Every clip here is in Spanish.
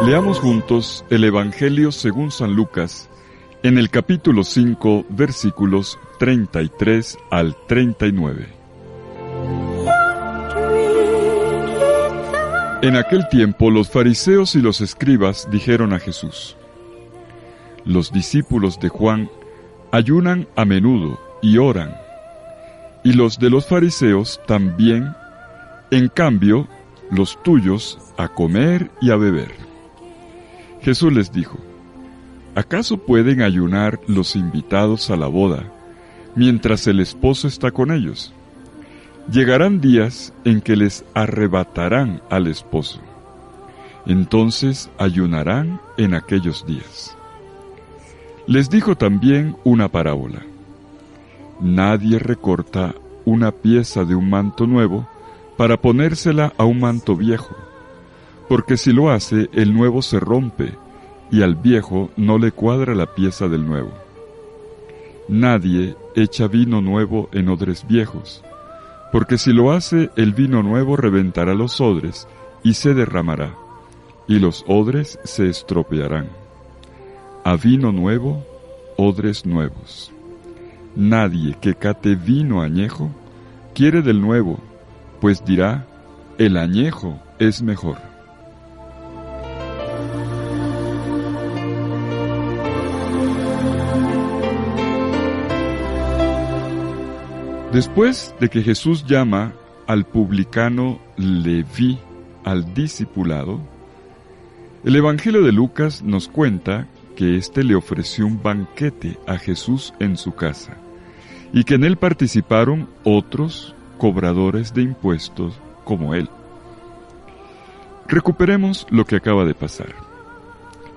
Leamos juntos el Evangelio según San Lucas, en el capítulo 5, versículos 33 al 39. En aquel tiempo los fariseos y los escribas dijeron a Jesús: los discípulos de Juan ayunan a menudo y oran, y los de los fariseos también, en cambio, los tuyos a comer y a beber. Jesús les dijo: ¿acaso pueden ayunar los invitados a la boda, mientras el esposo está con ellos? Llegarán días en que les arrebatarán al esposo. Entonces ayunarán en aquellos días. Les dijo también una parábola: nadie recorta una pieza de un manto nuevo para ponérsela a un manto viejo, porque si lo hace, el nuevo se rompe, y al viejo no le cuadra la pieza del nuevo. Nadie echa vino nuevo en odres viejos, porque si lo hace, el vino nuevo reventará los odres, y se derramará, y los odres se estropearán. A vino nuevo, odres nuevos. Nadie que cate vino añejo quiere del nuevo, pues dirá: el añejo es mejor. Después de que Jesús llama al publicano Leví al discipulado, el Evangelio de Lucas nos cuenta que éste le ofreció un banquete a Jesús en su casa, y que en él participaron otros cobradores de impuestos como él. Recuperemos lo que acaba de pasar.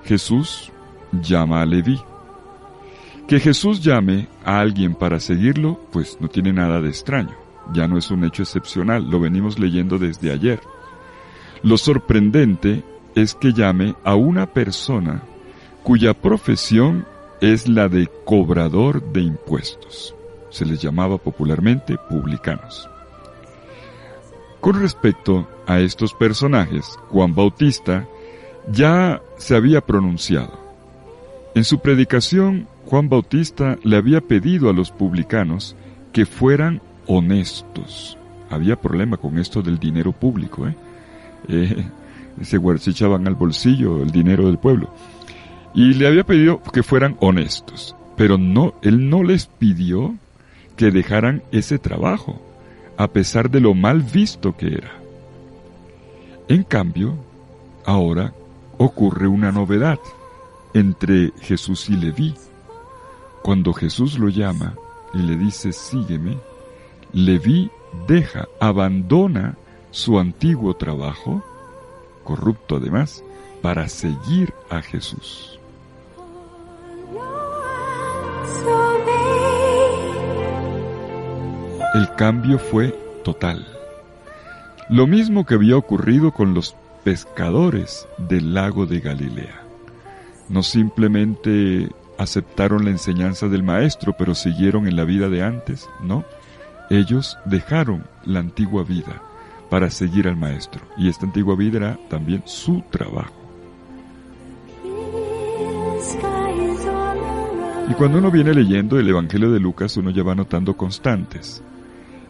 Jesús llama a Leví. Que Jesús llame a alguien para seguirlo, pues no tiene nada de extraño. Ya no es un hecho excepcional, lo venimos leyendo desde ayer. Lo sorprendente es que llame a una persona cuya profesión es la de cobrador de impuestos. Se les llamaba popularmente publicanos. Con respecto a estos personajes, Juan Bautista ya se había pronunciado. En su predicación, Juan Bautista le había pedido a los publicanos que fueran honestos. Había problema con esto del dinero público, se echaban al bolsillo el dinero del pueblo. Y le había pedido que fueran honestos, pero no, él no les pidió que dejaran ese trabajo, a pesar de lo mal visto que era. En cambio, ahora ocurre una novedad entre Jesús y Leví. Cuando Jesús lo llama y le dice: sígueme, Leví abandona su antiguo trabajo, corrupto además, para seguir a Jesús. El cambio fue total. Lo mismo que había ocurrido con los pescadores del lago de Galilea. No simplemente aceptaron la enseñanza del maestro, pero siguieron en la vida de antes, no. Ellos dejaron la antigua vida para seguir al maestro, y esta antigua vida era también su trabajo. Y cuando uno viene leyendo el Evangelio de Lucas, uno ya va notando constantes.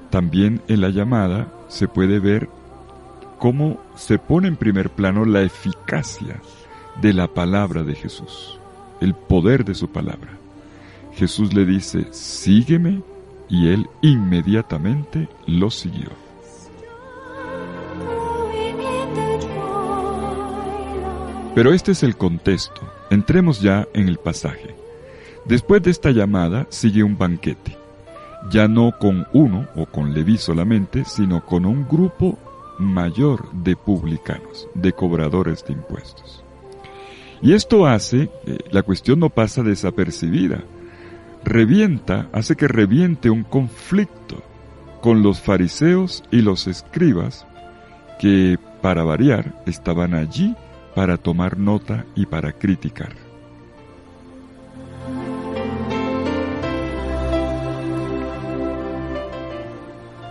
También en la llamada se puede ver cómo se pone en primer plano la eficacia de la palabra de Jesús, el poder de su palabra. Jesús le dice: sígueme, y él inmediatamente lo siguió. Pero este es el contexto. Entremos ya en el pasaje. Después de esta llamada sigue un banquete, ya no con uno o con Leví solamente, sino con un grupo mayor de publicanos, de cobradores de impuestos. Y esto hace, la cuestión no pasa desapercibida, hace que reviente un conflicto con los fariseos y los escribas, que, para variar, estaban allí para tomar nota y para criticar.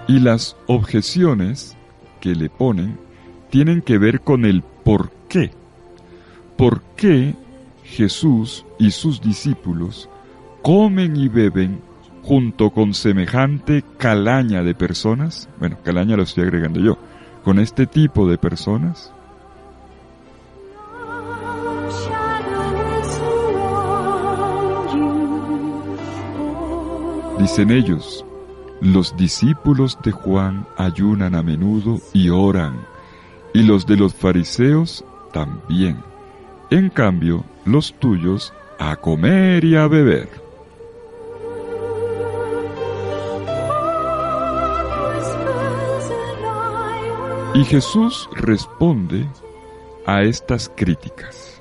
Y las objeciones que le ponen tienen que ver con el por qué. ¿por qué Jesús y sus discípulos comen y beben junto con semejante calaña de personas? Bueno, calaña lo estoy agregando yo. Con este tipo de personas. Dicen ellos, los discípulos de Juan ayunan a menudo y oran, y los de los fariseos también. En cambio, los tuyos a comer y a beber. Y Jesús responde a estas críticas.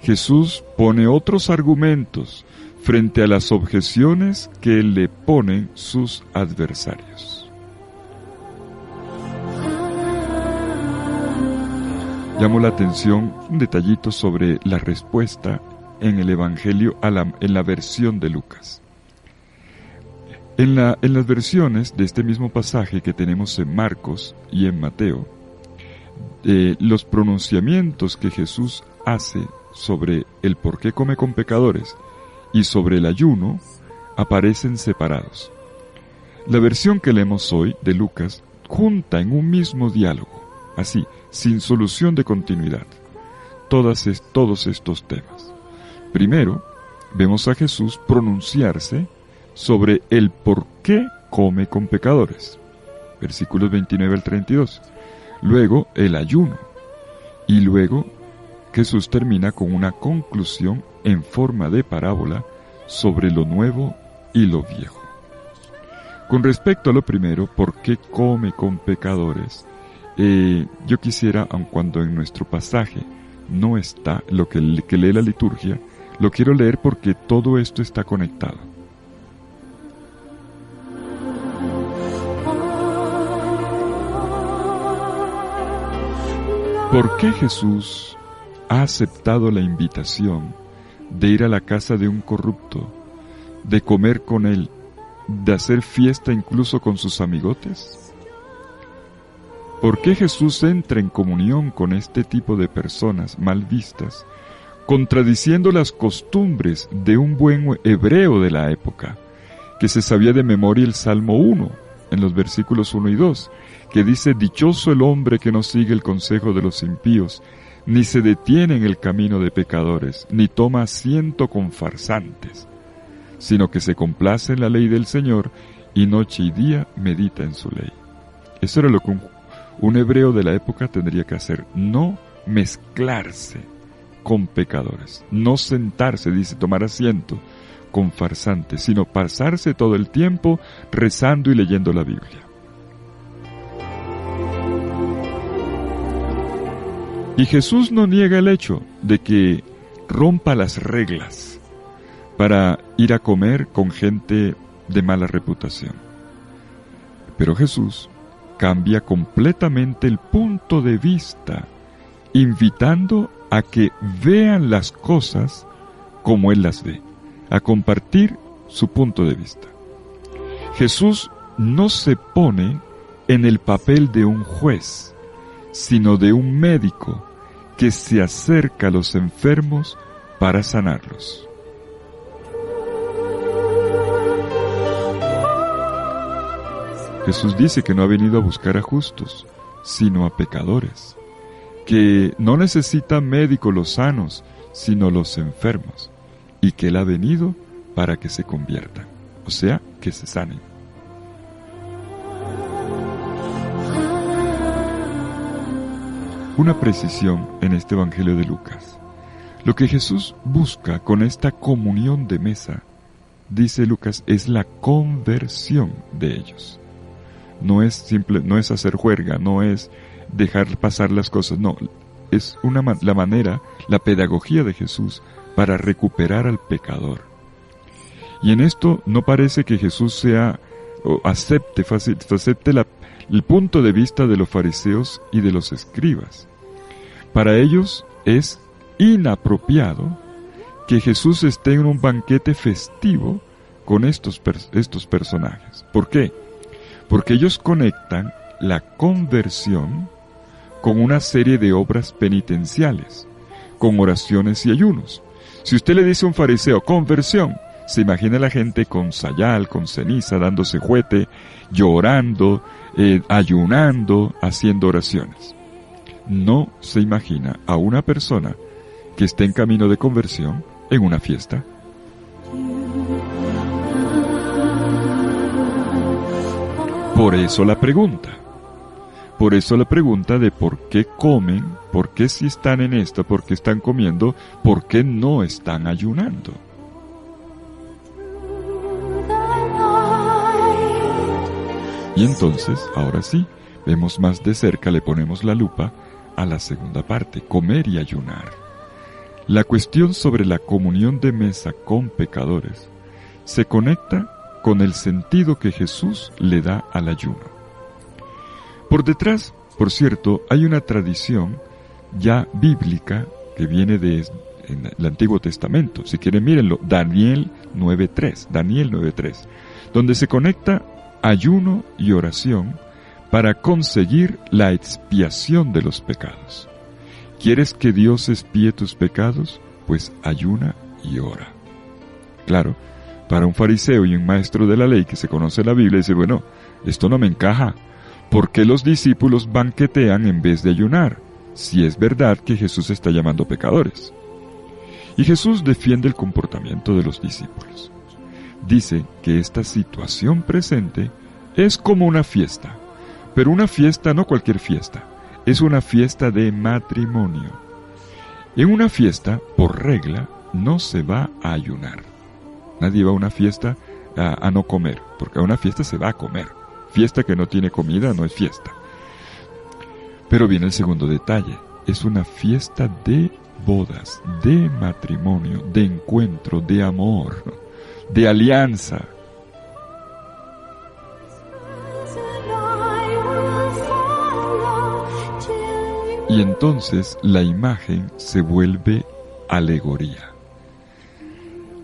Jesús pone otros argumentos frente a las objeciones que le ponen sus adversarios. Llamo la atención un detallito sobre la respuesta en el Evangelio en la versión de Lucas. En las versiones de este mismo pasaje que tenemos en Marcos y en Mateo, los pronunciamientos que Jesús hace sobre el por qué come con pecadores y sobre el ayuno aparecen separados. La versión que leemos hoy de Lucas junta en un mismo diálogo, así, sin solución de continuidad, todos estos temas. Primero, vemos a Jesús pronunciarse sobre el por qué come con pecadores, versículos 29 al 32. Luego, el ayuno. Y luego, Jesús termina con una conclusión en forma de parábola sobre lo nuevo y lo viejo. Con respecto a lo primero, ¿por qué come con pecadores? Yo quisiera, aun cuando en nuestro pasaje no está lo que lee la liturgia, lo quiero leer porque todo esto está conectado. ¿Por qué Jesús ha aceptado la invitación de ir a la casa de un corrupto, de comer con él, de hacer fiesta incluso con sus amigotes? ¿Por qué Jesús entra en comunión con este tipo de personas mal vistas, contradiciendo las costumbres de un buen hebreo de la época, que se sabía de memoria el Salmo 1, en los versículos 1 y 2, que dice: dichoso el hombre que no sigue el consejo de los impíos, ni se detiene en el camino de pecadores, ni toma asiento con farsantes, sino que se complace en la ley del Señor, y noche y día medita en su ley. Eso era lo que un hebreo de la época tendría que hacer, no mezclarse con pecadores, no sentarse, dice, tomar asiento con farsantes, sino pasarse todo el tiempo rezando y leyendo la Biblia. Y Jesús no niega el hecho de que rompa las reglas para ir a comer con gente de mala reputación. Pero Jesús cambia completamente el punto de vista, invitando a que vean las cosas como Él las ve, a compartir su punto de vista. Jesús no se pone en el papel de un juez, sino de un médico que se acerca a los enfermos para sanarlos. Jesús dice que no ha venido a buscar a justos, sino a pecadores, que no necesitan médicos los sanos, sino los enfermos, y que Él ha venido para que se conviertan, o sea, que se sanen. Una precisión en este Evangelio de Lucas. Lo que Jesús busca con esta comunión de mesa, dice Lucas, es la conversión de ellos. No es hacer juerga, no es dejar pasar las cosas, no, es la manera, la pedagogía de Jesús para recuperar al pecador. Y en esto no parece que Jesús acepte el punto de vista de los fariseos y de los escribas. Para ellos es inapropiado que Jesús esté en un banquete festivo con estos personajes. ¿Por qué? Porque ellos conectan la conversión con una serie de obras penitenciales, con oraciones y ayunos. Si usted le dice a un fariseo, conversión, se imagina a la gente con sayal, con ceniza, dándose juete, llorando, ayunando, haciendo oraciones. No se imagina a una persona que esté en camino de conversión en una fiesta. Por eso la pregunta de por qué comen, por qué si están en esto, por qué están comiendo, por qué no están ayunando. Y entonces, ahora sí, vemos más de cerca, le ponemos la lupa a la segunda parte, comer y ayunar. La cuestión sobre la comunión de mesa con pecadores se conecta con el sentido que Jesús le da al ayuno. Por detrás, por cierto, hay una tradición ya bíblica que viene en el Antiguo Testamento. Si quieren, mírenlo, Daniel 9:3, donde se conecta ayuno y oración para conseguir la expiación de los pecados. ¿Quieres que Dios expíe tus pecados? Pues ayuna y ora. Claro, para un fariseo y un maestro de la ley que se conoce la Biblia, dice, bueno, esto no me encaja. ¿Por qué los discípulos banquetean en vez de ayunar? Si es verdad que Jesús está llamando pecadores. Y Jesús defiende el comportamiento de los discípulos. Dice que esta situación presente es como una fiesta, pero una fiesta no cualquier fiesta, es una fiesta de matrimonio. En una fiesta, por regla, no se va a ayunar. Nadie va a una fiesta a no comer, porque a una fiesta se va a comer. Fiesta que no tiene comida no es fiesta. Pero viene el segundo detalle, es una fiesta de bodas, de matrimonio, de encuentro, de amor, de alianza. Y entonces la imagen se vuelve alegoría.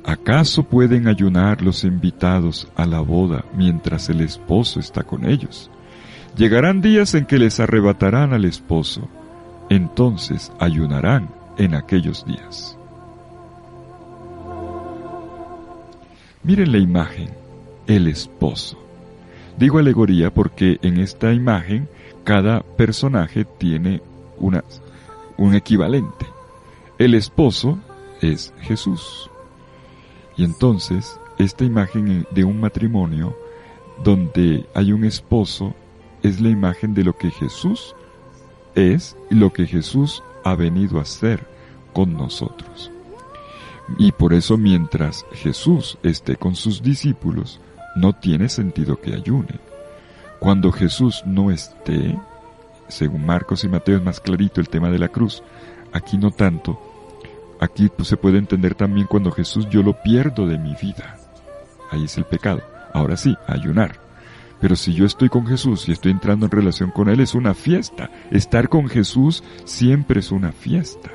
¿Acaso pueden ayunar los invitados a la boda mientras el esposo está con ellos? Llegarán días en que les arrebatarán al esposo, entonces ayunarán en aquellos días. Miren la imagen, el esposo. Digo alegoría porque en esta imagen cada personaje tiene un equivalente. El esposo es Jesús. Y entonces, esta imagen de un matrimonio donde hay un esposo es la imagen de lo que Jesús es y lo que Jesús ha venido a hacer con nosotros. Y por eso mientras Jesús esté con sus discípulos, no tiene sentido que ayune. Cuando Jesús no esté, según Marcos y Mateo es más clarito el tema de la cruz, aquí no tanto. Aquí se puede entender también cuando Jesús yo lo pierdo de mi vida. Ahí es el pecado. Ahora sí, ayunar. Pero si yo estoy con Jesús y estoy entrando en relación con Él, es una fiesta. Estar con Jesús siempre es una fiesta.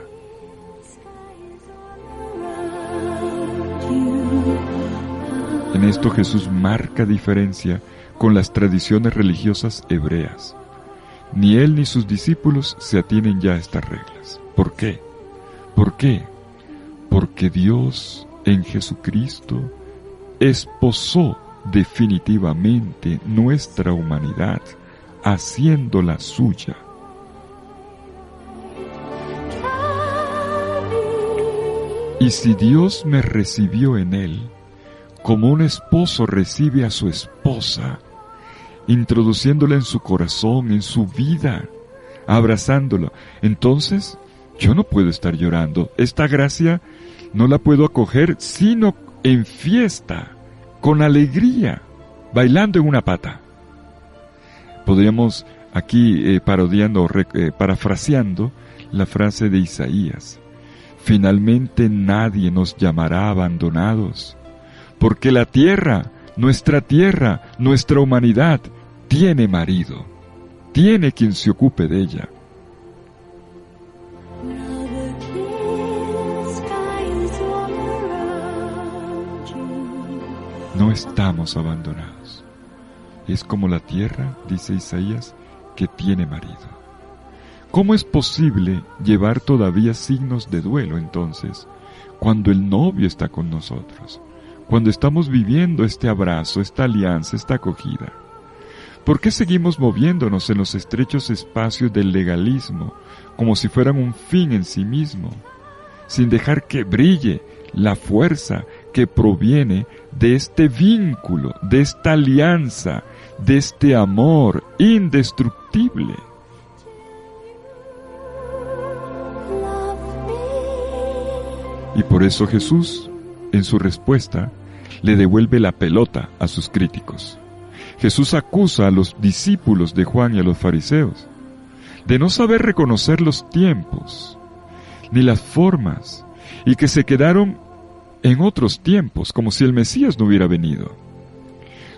En esto Jesús marca diferencia con las tradiciones religiosas hebreas. Ni Él ni sus discípulos se atienen ya a estas reglas. ¿Por qué? ¿Por qué? Porque Dios en Jesucristo esposó definitivamente nuestra humanidad, haciéndola suya. Y si Dios me recibió en Él, como un esposo recibe a su esposa, introduciéndola en su corazón, en su vida, abrazándola, entonces yo no puedo estar llorando. Esta gracia no la puedo acoger sino en fiesta, con alegría, bailando en una pata. Podríamos aquí parodiando, parafraseando la frase de Isaías. Finalmente nadie nos llamará abandonados, porque la tierra, nuestra humanidad, tiene marido, tiene quien se ocupe de ella. No estamos abandonados. Es como la tierra, dice Isaías, que tiene marido. ¿Cómo es posible llevar todavía signos de duelo entonces, cuando el novio está con nosotros? Cuando estamos viviendo este abrazo, esta alianza, esta acogida. ¿Por qué seguimos moviéndonos en los estrechos espacios del legalismo, como si fueran un fin en sí mismo, sin dejar que brille la fuerza que proviene de este vínculo, de esta alianza, de este amor indestructible? Y por eso Jesús, en su respuesta, le devuelve la pelota a sus críticos. Jesús acusa a los discípulos de Juan y a los fariseos de no saber reconocer los tiempos, ni las formas, y que se quedaron en otros tiempos, como si el Mesías no hubiera venido.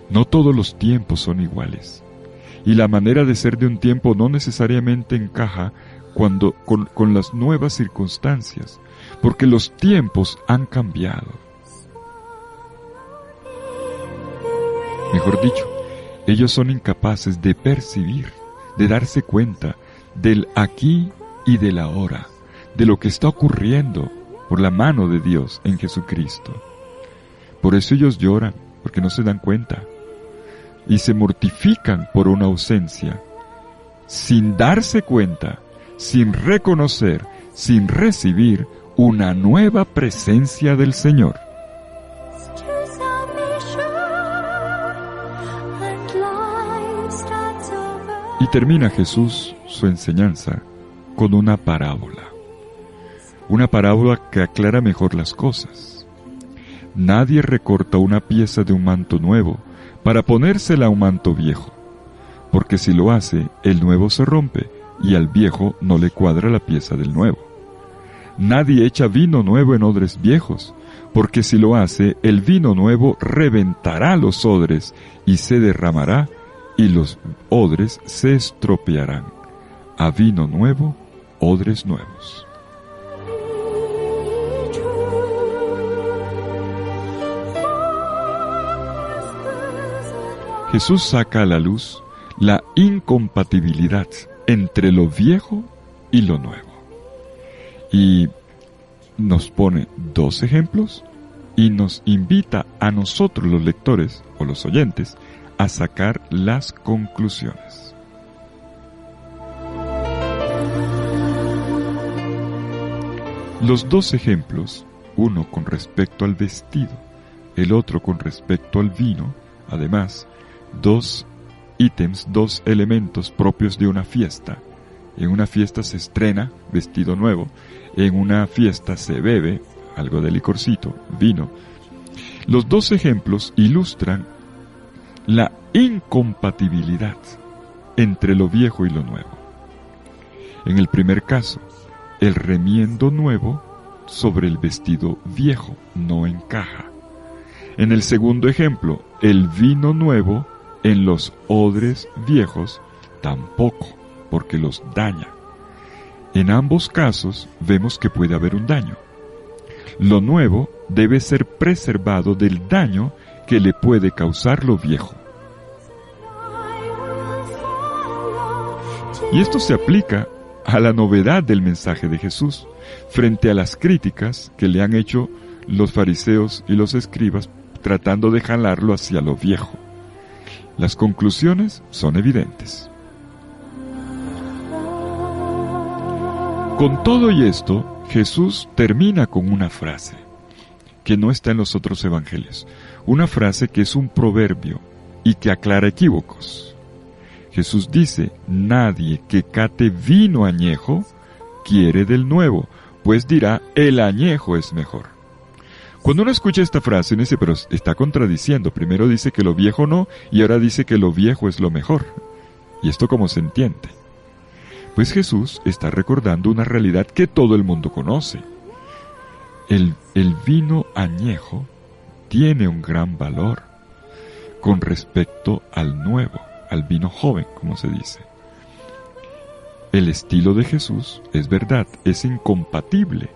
No todos los tiempos son iguales, y la manera de ser de un tiempo no necesariamente encaja con las nuevas circunstancias, porque los tiempos han cambiado. Mejor dicho, ellos son incapaces de percibir, de darse cuenta del aquí y del ahora, de lo que está ocurriendo por la mano de Dios en Jesucristo. Por eso ellos lloran, porque no se dan cuenta, y se mortifican por una ausencia, sin darse cuenta, sin reconocer, sin recibir una nueva presencia del Señor. Y termina Jesús su enseñanza con una parábola que aclara mejor las cosas. Nadie recorta una pieza de un manto nuevo para ponérsela a un manto viejo, porque si lo hace, el nuevo se rompe y al viejo no le cuadra la pieza del nuevo. Nadie echa vino nuevo en odres viejos, porque si lo hace, el vino nuevo reventará los odres y se derramará, y los odres se estropearán. A vino nuevo, odres nuevos. Jesús saca a la luz la incompatibilidad entre lo viejo y lo nuevo. Y nos pone dos ejemplos y nos invita a nosotros los lectores o los oyentes a sacar las conclusiones. Los dos ejemplos, uno con respecto al vestido, el otro con respecto al vino, además, dos ítems, dos elementos propios de una fiesta. En una fiesta se estrena vestido nuevo, en una fiesta se bebe algo de licorcito, vino. Los dos ejemplos ilustran la incompatibilidad entre lo viejo y lo nuevo. En el primer caso, el remiendo nuevo sobre el vestido viejo no encaja. En el segundo ejemplo, el vino nuevo en los odres viejos tampoco, porque los daña. En ambos casos vemos que puede haber un daño. Lo nuevo debe ser preservado del daño que le puede causar lo viejo. Y esto se aplica a la novedad del mensaje de Jesús frente a las críticas que le han hecho los fariseos y los escribas tratando de jalarlo hacia lo viejo. Las conclusiones son evidentes. Con todo y esto, Jesús termina con una frase que no está en los otros evangelios, una frase que es un proverbio y que aclara equívocos. Jesús dice: nadie que cate vino añejo quiere del nuevo, pues dirá, el añejo es mejor. Cuando uno escucha esta frase, uno dice, pero está contradiciendo. Primero dice que lo viejo no, y ahora dice que lo viejo es lo mejor. ¿Y esto cómo se entiende? Pues Jesús está recordando una realidad que todo el mundo conoce. El vino añejo tiene un gran valor con respecto al nuevo, al vino joven, como se dice. El estilo de Jesús, es verdad, es incompatible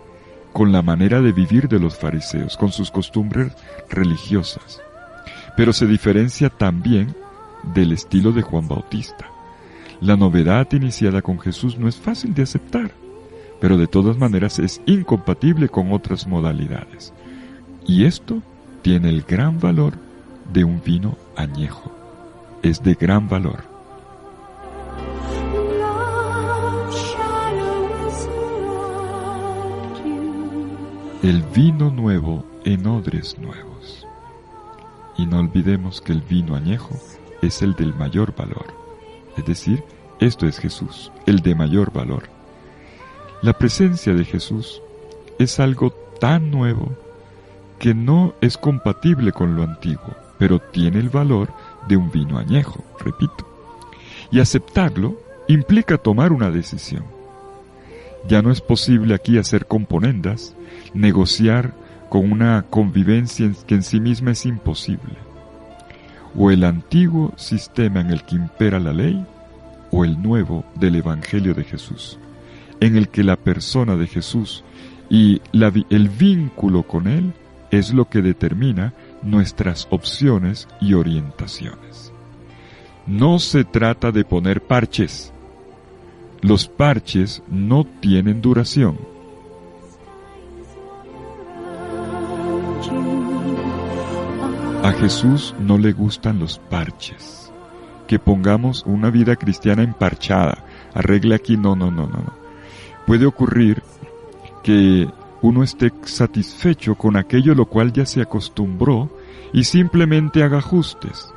con la manera de vivir de los fariseos, con sus costumbres religiosas, pero se diferencia también del estilo de Juan Bautista. La novedad iniciada con Jesús no es fácil de aceptar, pero de todas maneras es incompatible con otras modalidades. Y esto tiene el gran valor de un vino añejo. Es de gran valor. El vino nuevo en odres nuevos. Y no olvidemos que el vino añejo es el del mayor valor. Es decir, esto es Jesús, el de mayor valor. La presencia de Jesús es algo tan nuevo que no es compatible con lo antiguo, pero tiene el valor de un vino añejo, repito. Y aceptarlo implica tomar una decisión. Ya no es posible aquí hacer componendas, negociar con una convivencia que en sí misma es imposible. O el antiguo sistema en el que impera la ley, o el nuevo del Evangelio de Jesús, en el que la persona de Jesús y el vínculo con Él es lo que determina nuestras opciones y orientaciones. No se trata de poner parches. Los parches no tienen duración. A Jesús no le gustan los parches. Que pongamos una vida cristiana emparchada. Arregle aquí, no. Puede ocurrir que uno esté satisfecho con aquello a lo cual ya se acostumbró y simplemente haga ajustes.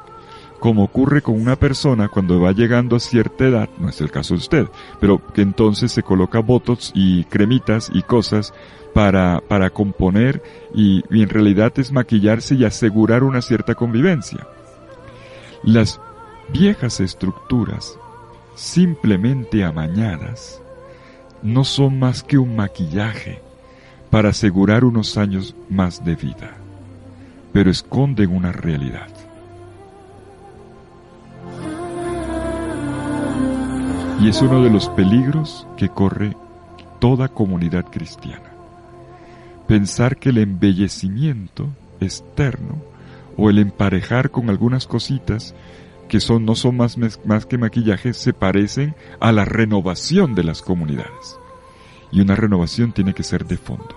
Como ocurre con una persona cuando va llegando a cierta edad, no es el caso de usted, pero que entonces se coloca botox y cremitas y cosas para componer y en realidad es maquillarse y asegurar una cierta convivencia. Las viejas estructuras, simplemente amañadas, no son más que un maquillaje para asegurar unos años más de vida, pero esconden una realidad. Y es uno de los peligros que corre toda comunidad cristiana. Pensar que el embellecimiento externo o el emparejar con algunas cositas que no son más que maquillaje, se parecen a la renovación de las comunidades. Y una renovación tiene que ser de fondo.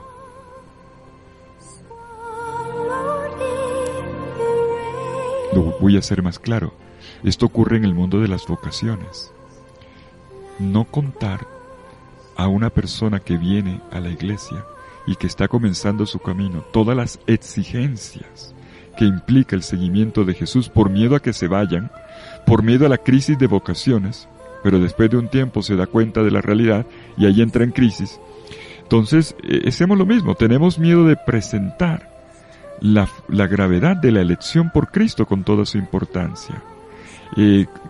Lo voy a hacer más claro. Esto ocurre en el mundo de las vocaciones. No contar a una persona que viene a la iglesia y que está comenzando su camino todas las exigencias que implica el seguimiento de Jesús por miedo a que se vayan, por miedo a la crisis de vocaciones, pero después de un tiempo se da cuenta de la realidad y ahí entra en crisis. Entonces, hacemos lo mismo, tenemos miedo de presentar la gravedad de la elección por Cristo con toda su importancia.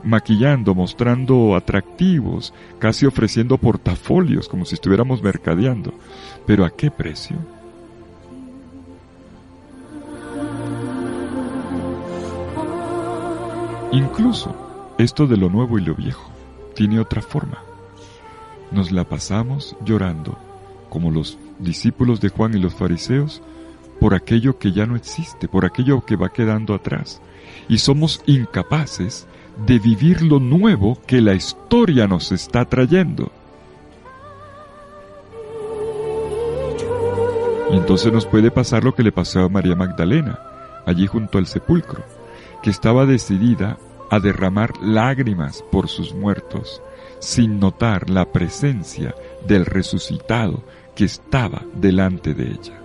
Maquillando, mostrando atractivos, casi ofreciendo portafolios como si estuviéramos mercadeando. ¿Pero a qué precio? Incluso esto de lo nuevo y lo viejo tiene otra forma. Nos la pasamos llorando, como los discípulos de Juan y los fariseos, por aquello que ya no existe, por aquello que va quedando atrás. Y somos incapaces de vivir lo nuevo que la historia nos está trayendo. Y entonces nos puede pasar lo que le pasó a María Magdalena, allí junto al sepulcro, que estaba decidida a derramar lágrimas por sus muertos, sin notar la presencia del resucitado que estaba delante de ella.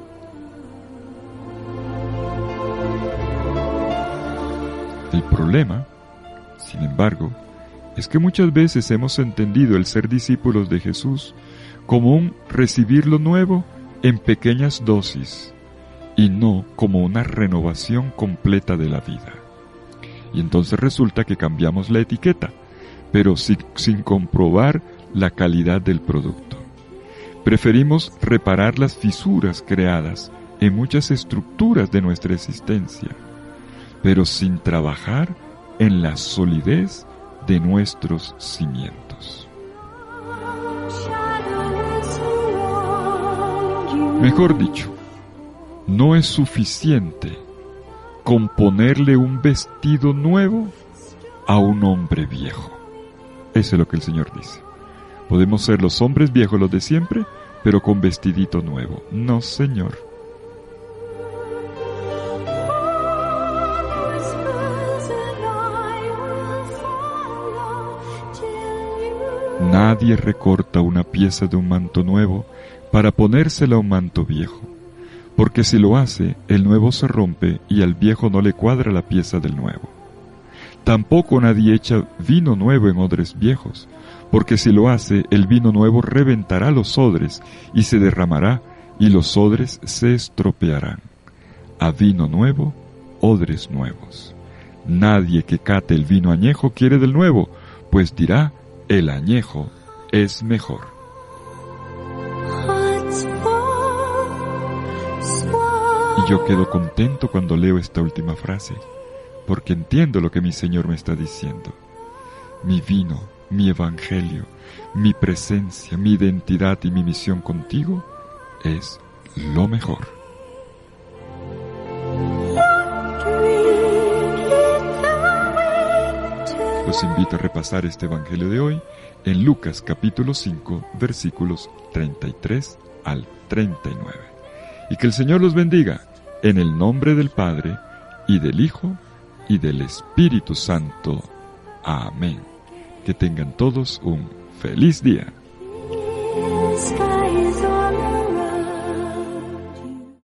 El problema, sin embargo, es que muchas veces hemos entendido el ser discípulos de Jesús como un recibir lo nuevo en pequeñas dosis y no como una renovación completa de la vida. Y entonces resulta que cambiamos la etiqueta, pero sin comprobar la calidad del producto. Preferimos reparar las fisuras creadas en muchas estructuras de nuestra existencia, pero sin trabajar en la solidez de nuestros cimientos. Mejor dicho, no es suficiente con ponerle un vestido nuevo a un hombre viejo. Eso es lo que el Señor dice. Podemos ser los hombres viejos, los de siempre, pero con vestidito nuevo. No, Señor. Nadie recorta una pieza de un manto nuevo para ponérsela a un manto viejo, porque si lo hace, el nuevo se rompe y al viejo no le cuadra la pieza del nuevo. Tampoco nadie echa vino nuevo en odres viejos, porque si lo hace, el vino nuevo reventará los odres y se derramará, y los odres se estropearán. A vino nuevo, odres nuevos. Nadie que cate el vino añejo quiere del nuevo, pues dirá, el añejo es mejor. Y yo quedo contento cuando leo esta última frase, porque entiendo lo que mi Señor me está diciendo. Mi vino, mi evangelio, mi presencia, mi identidad y mi misión contigo es lo mejor. Los invito a repasar este evangelio de hoy en Lucas capítulo 5, versículos 33 al 39. Y que el Señor los bendiga en el nombre del Padre, y del Hijo, y del Espíritu Santo. Amén. Que tengan todos un feliz día.